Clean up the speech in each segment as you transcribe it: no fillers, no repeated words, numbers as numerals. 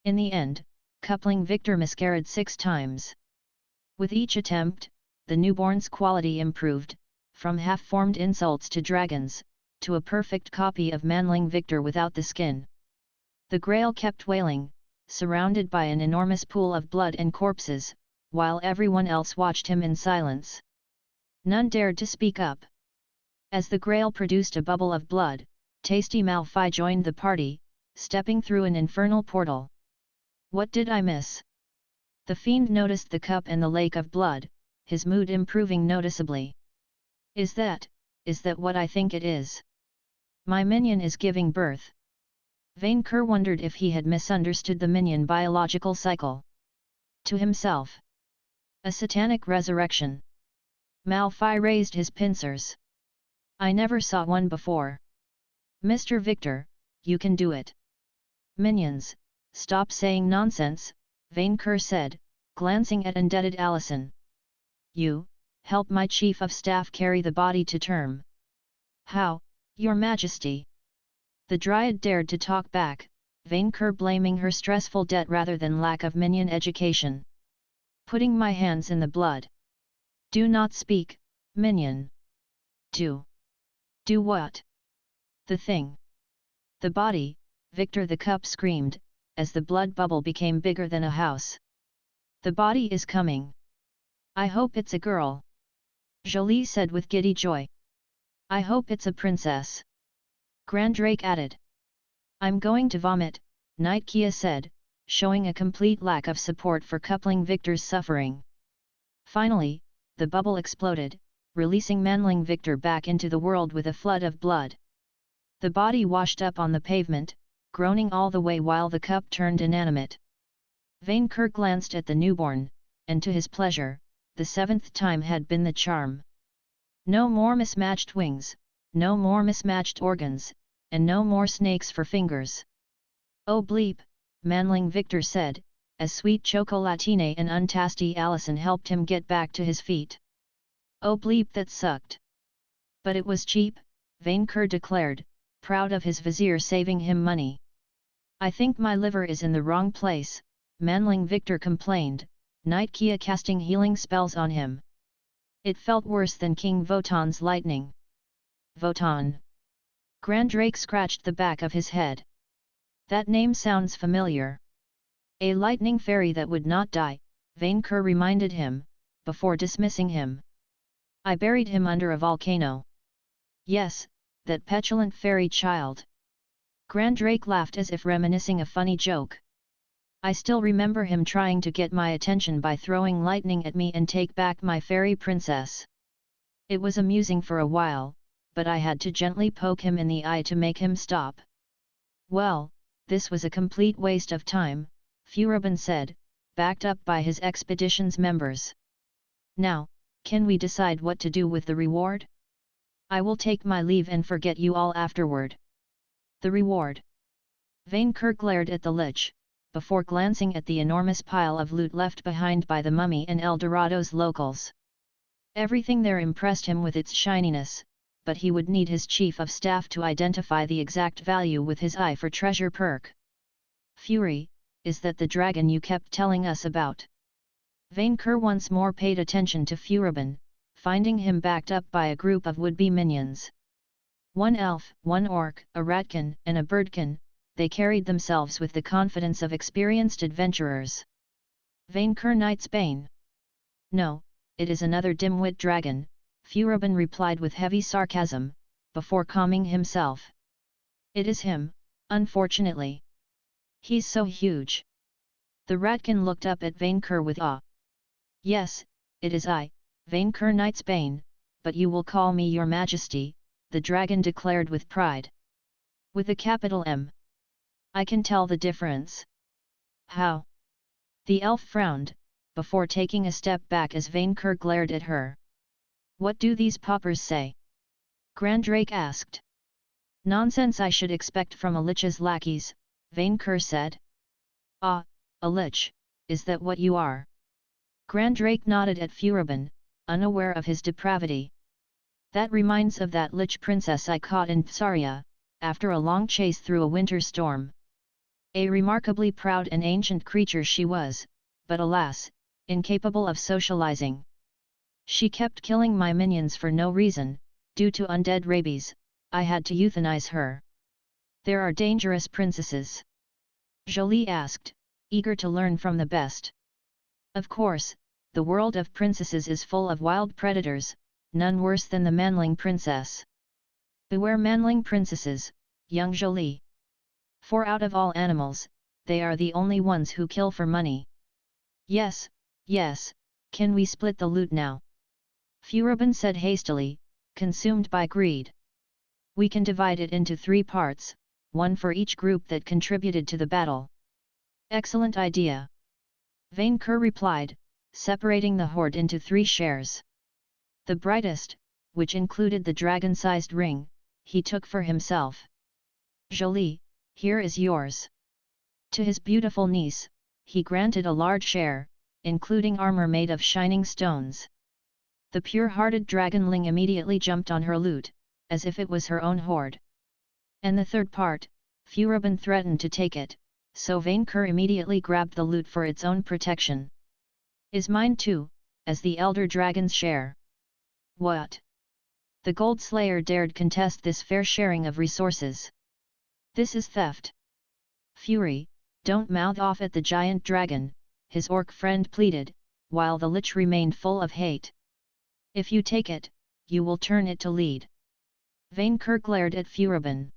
In the end, coupling Victor miscarried 6 times. With each attempt, the newborn's quality improved, from half-formed insults to dragons, to a perfect copy of manling Victor without the skin. The Grail kept wailing, surrounded by an enormous pool of blood and corpses, while everyone else watched him in silence. None dared to speak up. As the Grail produced a bubble of blood, Tasty Malphite joined the party, stepping through an infernal portal. What did I miss? The fiend noticed the cup and the lake of blood, his mood improving noticeably. Is that what I think it is? My minion is giving birth. Vainqueur wondered if he had misunderstood the minion biological cycle. To himself. A satanic resurrection. Malphite raised his pincers. I never saw one before. Mr. Victor, you can do it. Minions, stop saying nonsense, Vainqueur said, glancing at indebted Allison. You, help my chief of staff carry the body to term. How, your majesty? The Dryad dared to talk back, Vainqueur blaming her stressful debt rather than lack of minion education. Putting my hands in the blood. Do not speak, minion. Do what? The thing. The body, Victor the cup screamed, as the blood bubble became bigger than a house. The body is coming. I hope it's a girl. Jolie said with giddy joy. I hope it's a princess. Grandrake added. I'm going to vomit, Nightkia said, showing a complete lack of support for coupling Victor's suffering. Finally, the bubble exploded, releasing manling Victor back into the world with a flood of blood. The body washed up on the pavement, groaning all the way while the cup turned inanimate. Vainqueur glanced at the newborn, and to his pleasure, the 7th time had been the charm. No more mismatched wings, no more mismatched organs, and no more snakes for fingers. Oh bleep, manling Victor said, as sweet chocolatine and untasty Allison helped him get back to his feet. Oh bleep, that sucked. But it was cheap, Vainqueur declared, proud of his vizier saving him money. I think my liver is in the wrong place, manling Victor complained, Nightkia casting healing spells on him. It felt worse than King Votan's lightning. Votan. Grandrake scratched the back of his head. That name sounds familiar. A lightning fairy that would not die, Vainqueur reminded him, before dismissing him. I buried him under a volcano. Yes, that petulant fairy child. Grandrake laughed as if reminiscing a funny joke. I still remember him trying to get my attention by throwing lightning at me and take back my fairy princess. It was amusing for a while, but I had to gently poke him in the eye to make him stop. Well, this was a complete waste of time, Furubin said, backed up by his expedition's members. Now, can we decide what to do with the reward? I will take my leave and forget you all afterward. The reward. Vainqueur glared at the lich, before glancing at the enormous pile of loot left behind by the Mummy and El Dorado's locals. Everything there impressed him with its shininess, but he would need his chief of staff to identify the exact value with his eye for treasure perk. Fury, is that the dragon you kept telling us about? Vainqueur once more paid attention to Furubin, finding him backed up by a group of would-be minions. 1 elf, 1 orc, a ratkin, and a birdkin, they carried themselves with the confidence of experienced adventurers. Vainqueur Knightsbane. No, it is another dim-wit dragon, Furubin replied with heavy sarcasm, before calming himself. It is him, unfortunately. He's so huge. The ratkin looked up at Vainqueur with awe. Yes, it is I, Vainqueur Knightsbane, but you will call me your majesty, the dragon declared with pride. With a capital M. I can tell the difference. How? The elf frowned, before taking a step back as Vainqueur glared at her. What do these paupers say? Grandrake asked. Nonsense I should expect from a lich's lackeys, Vainqueur said. Ah, a lich, is that what you are? Grandrake nodded at Furubin, unaware of his depravity. That reminds of that lich princess I caught in Tsaria, after a long chase through a winter storm. A remarkably proud and ancient creature she was, but alas, incapable of socializing. She kept killing my minions for no reason, due to undead rabies. I had to euthanize her. There are dangerous princesses? Jolie asked, eager to learn from the best. Of course, the world of princesses is full of wild predators, none worse than the manling princess. Beware manling princesses, young Jolie. For out of all animals, they are the only ones who kill for money. Yes, yes, can we split the loot now? Furubin said hastily, consumed by greed. We can divide it into 3 parts, one for each group that contributed to the battle. Excellent idea. Vainqueur replied, separating the hoard into 3 shares. The brightest, which included the dragon-sized ring, he took for himself. Jolie, here is yours. To his beautiful niece, he granted a large share, including armor made of shining stones. The pure-hearted dragonling immediately jumped on her loot, as if it was her own hoard. And the 3rd part, Furubin threatened to take it, so Vainqueur immediately grabbed the loot for its own protection. Is mine too, as the elder dragon's share. What? The Gold Slayer dared contest this fair sharing of resources. This is theft. Fury, don't mouth off at the giant dragon, his orc friend pleaded, while the lich remained full of hate. If you take it, you will turn it to lead. Vainqueur glared at Furubin.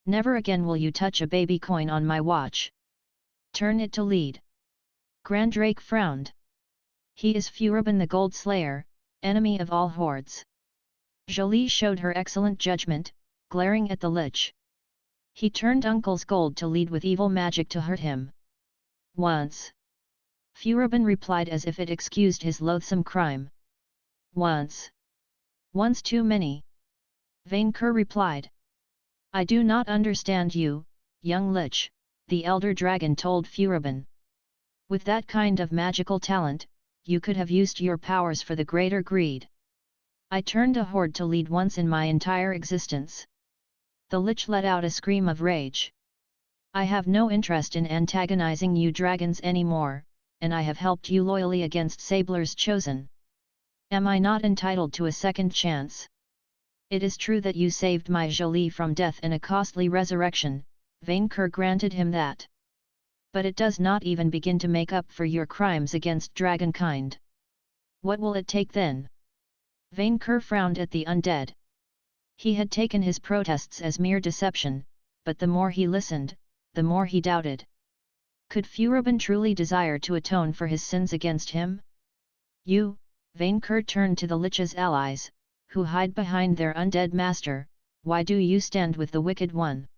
Never again will you touch a baby coin on my watch. Turn it to lead. Grandrake frowned. He is Furubin the Gold Slayer, enemy of all hordes. Jolie showed her excellent judgment, glaring at the lich. He turned Uncle's gold to lead with evil magic to hurt him. Once. Furubin replied as if it excused his loathsome crime. Once. Once too many. Vainqueur replied. I do not understand you, young lich, the elder dragon told Furubin. With that kind of magical talent, you could have used your powers for the greater greed. I turned a horde to lead once in my entire existence. The lich let out a scream of rage. I have no interest in antagonizing you dragons anymore, and I have helped you loyally against Sabler's Chosen. Am I not entitled to a second chance? It is true that you saved my Jolie from death and a costly resurrection, Vainqueur granted him that. But it does not even begin to make up for your crimes against dragonkind. What will it take then? Vainqueur frowned at the undead. He had taken his protests as mere deception, but the more he listened, the more he doubted. Could Furubin truly desire to atone for his sins against him? You, Vainqueur turned to the lich's allies, who hide behind their undead master, why do you stand with the wicked one?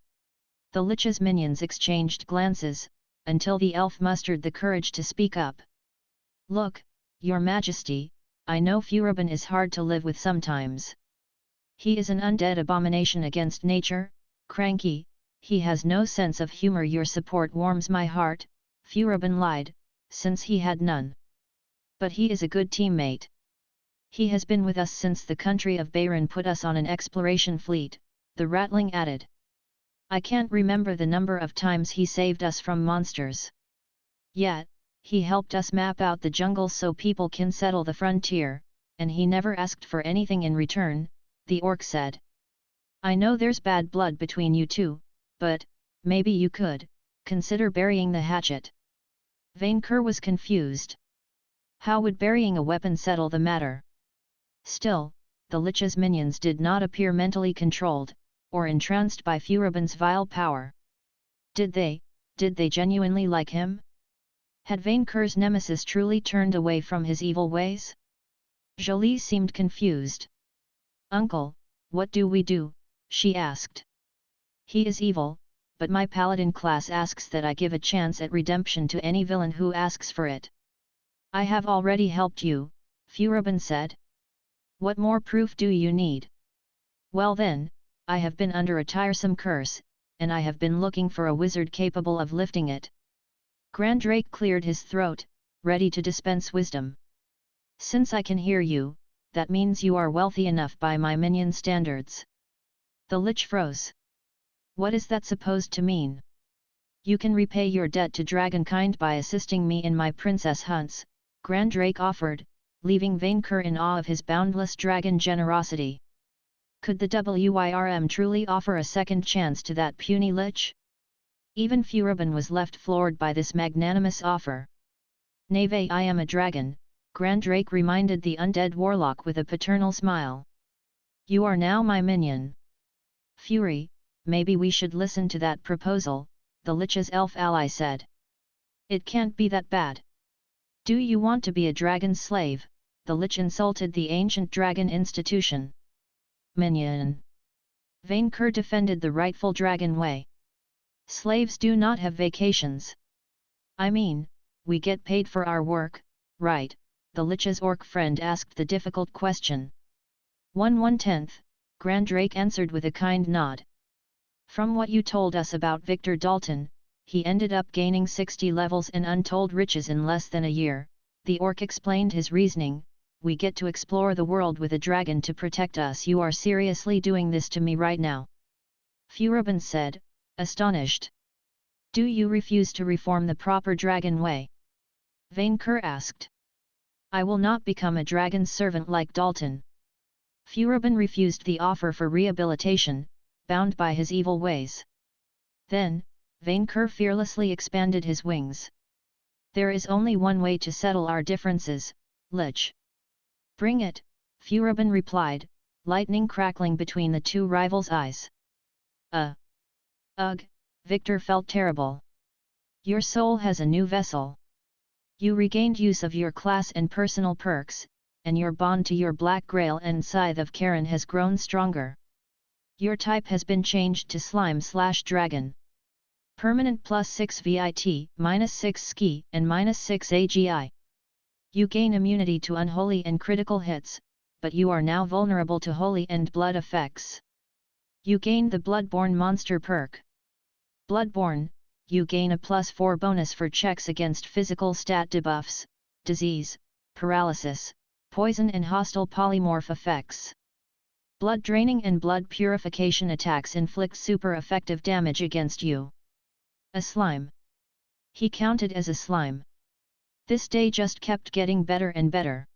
The lich's minions exchanged glances, until the elf mustered the courage to speak up. Look, your majesty, I know Furubin is hard to live with sometimes. He is an undead abomination against nature, cranky, he has no sense of humor. Your support warms my heart, Furubin lied, since he had none. But he is a good teammate. He has been with us since the country of Bayron put us on an exploration fleet, the ratling added. I can't remember the number of times he saved us from monsters. Yet, he helped us map out the jungle so people can settle the frontier, and he never asked for anything in return, the orc said. I know there's bad blood between you two, but, maybe you could, consider burying the hatchet. Vainqueur was confused. How would burying a weapon settle the matter? Still, the lich's minions did not appear mentally controlled, or entranced by Furubin's vile power. Did they genuinely like him? Had Vainqueur's nemesis truly turned away from his evil ways? Jolie seemed confused. Uncle, what do we do? She asked. He is evil, but my paladin class asks that I give a chance at redemption to any villain who asks for it. I have already helped you, Furubin said. What more proof do you need? Well then, I have been under a tiresome curse, and I have been looking for a wizard capable of lifting it. Grandrake cleared his throat, ready to dispense wisdom. Since I can hear you, that means you are wealthy enough by my minion standards. The lich froze. What is that supposed to mean? You can repay your debt to dragonkind by assisting me in my princess hunts, Grand Drake offered, leaving Vainqueur in awe of his boundless dragon generosity. Could the Wyrm truly offer a second chance to that puny lich? Even Furibon was left floored by this magnanimous offer. Nave, I am a dragon, Grand Drake reminded the undead warlock with a paternal smile. You are now my minion. Fury, maybe we should listen to that proposal, the lich's elf ally said. It can't be that bad. Do you want to be a dragon's slave? The lich insulted the ancient dragon institution. Minion. Vainqueur defended the rightful dragon way. Slaves do not have vacations. I mean, we get paid for our work, right? The lich's orc friend asked the difficult question. 1/10, Grand Drake answered with a kind nod. From what you told us about Victor Dalton, he ended up gaining 60 levels and untold riches in less than a year, the orc explained his reasoning. We get to explore the world with a dragon to protect us. You are seriously doing this to me right now? Furibon said, astonished. Do you refuse to reform the proper dragon way? Vainqueur asked. I will not become a dragon's servant like Dalton. Furibon refused the offer for rehabilitation, bound by his evil ways. Then, Vainqueur fearlessly expanded his wings. There is only one way to settle our differences, lich. Bring it, Furibon replied, lightning crackling between the two rivals' eyes. Ugh, Victor felt terrible. Your soul has a new vessel. You regained use of your class and personal perks, and your bond to your Black Grail and Scythe of Karen has grown stronger. Your type has been changed to Slime/Dragon. Permanent +6 VIT, -6 Ski and -6 AGI. You gain immunity to unholy and critical hits, but you are now vulnerable to holy and blood effects. You gain the Bloodborne monster perk. Bloodborne, you gain a +4 bonus for checks against physical stat debuffs, disease, paralysis, poison and hostile polymorph effects. Blood draining and blood purification attacks inflict super effective damage against you. A slime. He counted as a slime. This day just kept getting better and better.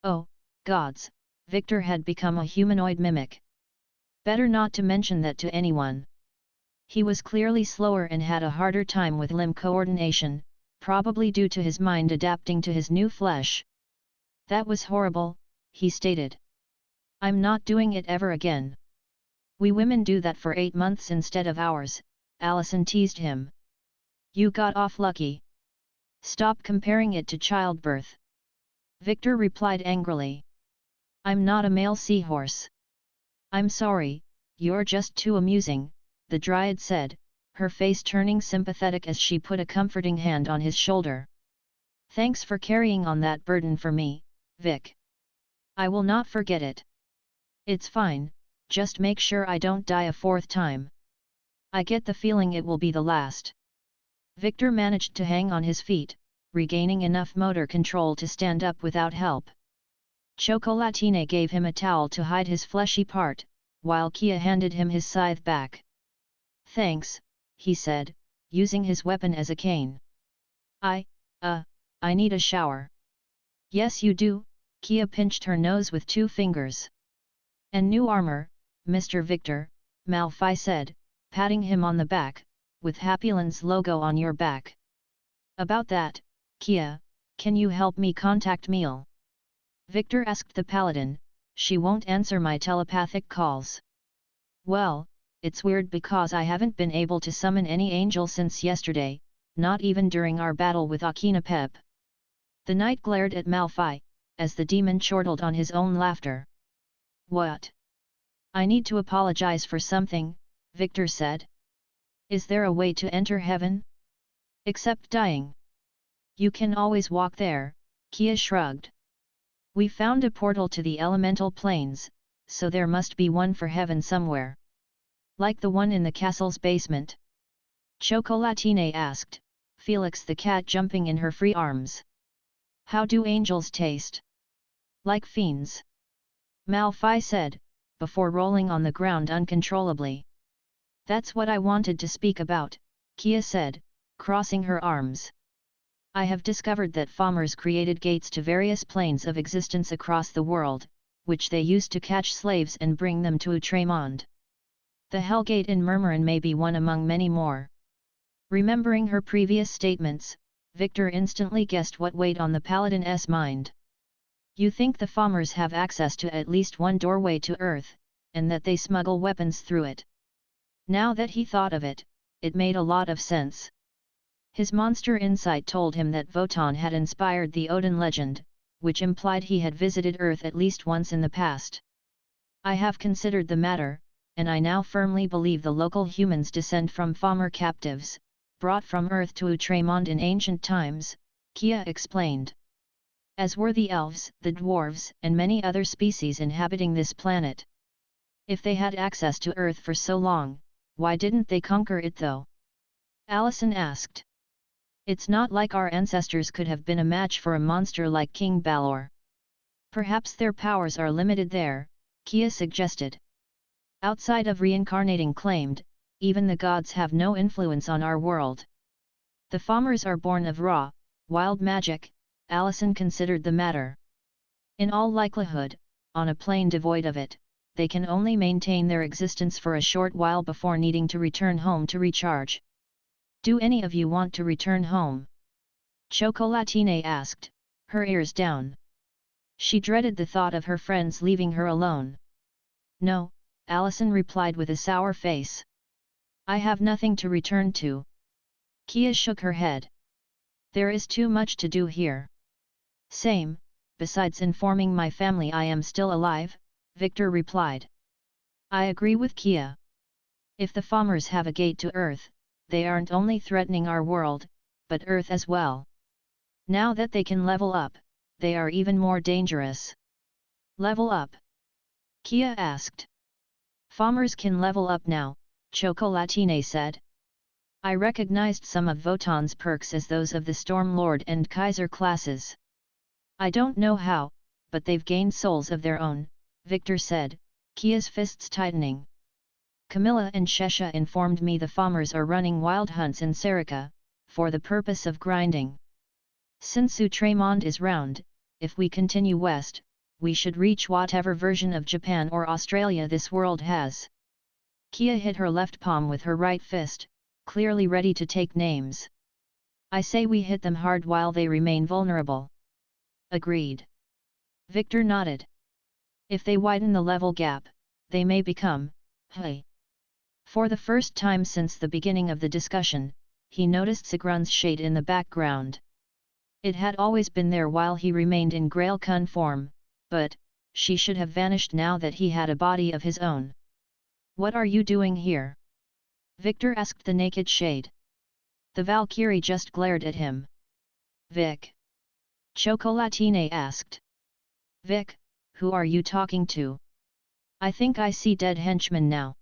Oh, gods, Victor had become a humanoid mimic. Better not to mention that to anyone. He was clearly slower and had a harder time with limb coordination, probably due to his mind adapting to his new flesh. That was horrible, he stated. I'm not doing it ever again. We women do that for 8 months instead of hours, Allison teased him. You got off lucky. Stop comparing it to childbirth. Victor replied angrily. I'm not a male seahorse. I'm sorry, you're just too amusing, the Dryad said, her face turning sympathetic as she put a comforting hand on his shoulder. Thanks for carrying on that burden for me, Vic. I will not forget it. It's fine, just make sure I don't die a 4th time. I get the feeling it will be the last. Victor managed to hang on his feet, regaining enough motor control to stand up without help. Chocolatine gave him a towel to hide his fleshy part, while Kia handed him his scythe back. Thanks, he said, using his weapon as a cane. I need a shower. Yes you do, Kia pinched her nose with 2 fingers. And new armor, Mr. Victor, Malphite said, patting him on the back, with Happyland's logo on your back. About that, Kia, can you help me contact Meal? Victor asked the paladin, she won't answer my telepathic calls. Well, it's weird because I haven't been able to summon any angel since yesterday, not even during our battle with Akinapep. The knight glared at Malphite, as the demon chortled on his own laughter. What? I need to apologize for something, Victor said. Is there a way to enter heaven? Except dying. You can always walk there, Kia shrugged. We found a portal to the elemental planes, so there must be one for heaven somewhere. Like the one in the castle's basement? Chocolatine asked, Felix the cat jumping in her free arms. How do angels taste? Like fiends. Malphite said, before rolling on the ground uncontrollably. That's what I wanted to speak about, Kia said, crossing her arms. I have discovered that farmers created gates to various planes of existence across the world, which they used to catch slaves and bring them to Utremond. The Hellgate in Murmurin may be one among many more. Remembering her previous statements, Victor instantly guessed what weighed on the paladin's mind. You think the farmers have access to at least one doorway to Earth, and that they smuggle weapons through it. Now that he thought of it, it made a lot of sense. His monster insight told him that Votan had inspired the Odin legend, which implied he had visited Earth at least once in the past. I have considered the matter, and I now firmly believe the local humans descend from farmer captives, brought from Earth to Utremond in ancient times, Kia explained. As were the elves, the dwarves, and many other species inhabiting this planet. If they had access to Earth for so long, why didn't they conquer it though? Allison asked. It's not like our ancestors could have been a match for a monster like King Balor. Perhaps their powers are limited there, Kia suggested. Outside of reincarnating claimed, even the gods have no influence on our world. The farmers are born of raw, wild magic, Allison considered the matter. In all likelihood, on a plane devoid of it, they can only maintain their existence for a short while before needing to return home to recharge. Do any of you want to return home? Chocolatine asked, her ears down. She dreaded the thought of her friends leaving her alone. No, Allison replied with a sour face. I have nothing to return to. Kia shook her head. There is too much to do here. Same, besides informing my family I am still alive, Victor replied. I agree with Kia. If the farmers have a gate to Earth, they aren't only threatening our world, but Earth as well. Now that they can level up, they are even more dangerous. Level up? Kia asked. Farmers can level up now, Chocolatine said. I recognized some of Votan's perks as those of the Stormlord and Kaiser classes. I don't know how, but they've gained souls of their own, Victor said, Kia's fists tightening. Camilla and Shesha informed me the farmers are running wild hunts in Serica, for the purpose of grinding. Since Utremond is round, if we continue west, we should reach whatever version of Japan or Australia this world has. Kia hit her left palm with her right fist, clearly ready to take names. I say we hit them hard while they remain vulnerable. Agreed. Victor nodded. If they widen the level gap, they may become, hey. For the first time since the beginning of the discussion, he noticed Sigrun's shade in the background. It had always been there while he remained in Grailkun form, but, she should have vanished now that he had a body of his own. What are you doing here? Victor asked the naked shade. The Valkyrie just glared at him. Vic. Chocolatine asked. Vic, who are you talking to? I think I see dead henchmen now.